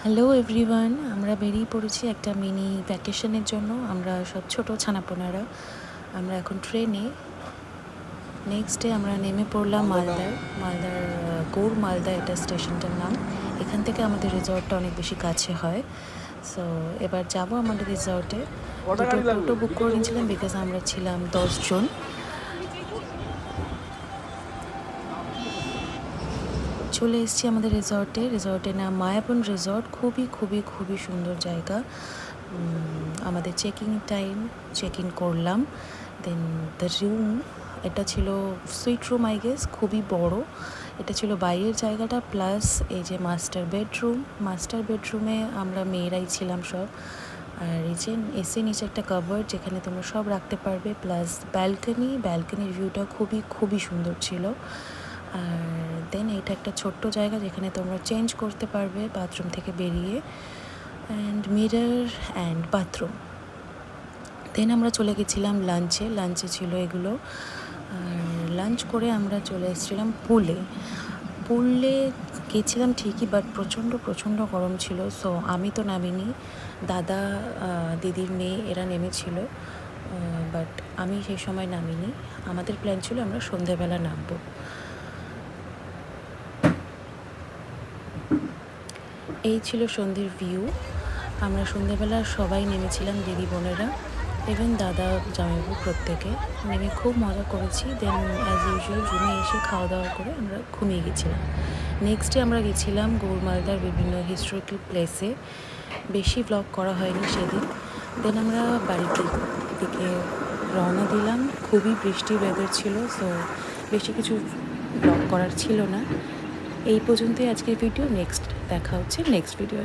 Hello everyone, আমরা বেরিয়ে পড়েছি একটা মিনি ভ্যাকেশনের জন্য। আমরা সব ছোটো ছানাপোনারা। আমরা এখন ট্রেনে। নেক্সট ডে আমরা নেমে পড়লাম মালদার গৌড় মালদা, এটা স্টেশনটার নাম। এখান থেকে আমাদের রিসর্টটা অনেক বেশি কাছে হয়। সো এবার যাব আমাদের রিসর্টে। দুটো টোটো বুক করে নিয়েছিলাম বিকজ আমরা ছিলাম 10 জন। চলে এসেছি আমাদের রিসর্টের নাম মায়াবন রিসর্ট। খুবই খুবই খুবই সুন্দর জায়গা। আমাদের চেক ইন করলাম। দেন দ্য রুম, এটা ছিল সুইট রুম আই গেস, খুবই বড়। এটা ছিল বাইরের জায়গাটা, প্লাস এই যে মাস্টার বেডরুমে আমরা মেয়েরাই ছিলাম সব। আর এই যে এসে নিচে একটা কাভার্ড যেখানে তোমরা সব রাখতে পারবে, প্লাস ব্যালকনির ভিউটা খুবই খুবই সুন্দর ছিল। আর দেন এটা একটা ছোট্ট জায়গা যেখানে তোমরা চেঞ্জ করতে পারবে বাথরুম থেকে বেরিয়ে, অ্যান্ড মিরর অ্যান্ড বাথরুম। দেন আমরা চলে গেছিলাম লাঞ্চে ছিল এগুলো। আর লাঞ্চ করে আমরা চলে এসেছিলাম পুলে গেছিলাম ঠিকই, বাট প্রচণ্ড গরম ছিল। সো আমি তো নামিনি, দাদা দিদির মেয়ে এরা নেমেছিল, বাট আমি সেই সময় নামিনি। আমাদের প্ল্যান ছিল আমরা সন্ধ্যাবেলা নামবো। এই ছিল সন্ধ্যের ভিউ। আমরা সন্ধ্যেবেলা সবাই নেমেছিলাম, দিদি বোনেরা, ইভেন দাদা জামাইবাবু প্রত্যেকে নেমে খুব মজা করেছি। দেন অ্যাজ ইউজুয়াল রুমে এসে খাওয়া দাওয়া করে আমরা ঘুমিয়ে গেছিলাম। নেক্সট ডে আমরা গেছিলাম গৌড় মালদার বিভিন্ন হিস্টোরিক্যাল প্লেসে। বেশি ব্লগ করা হয়নি সেদিন। দেন আমরা বাড়ির দিকে রওনা দিলাম। খুবই বৃষ্টি ওয়েদার ছিল, সো বেশি কিছু ব্লগ করার ছিল না। এই পর্যন্তই আজকের ভিডিও। দেখা হচ্ছে নেক্সট ভিডিও।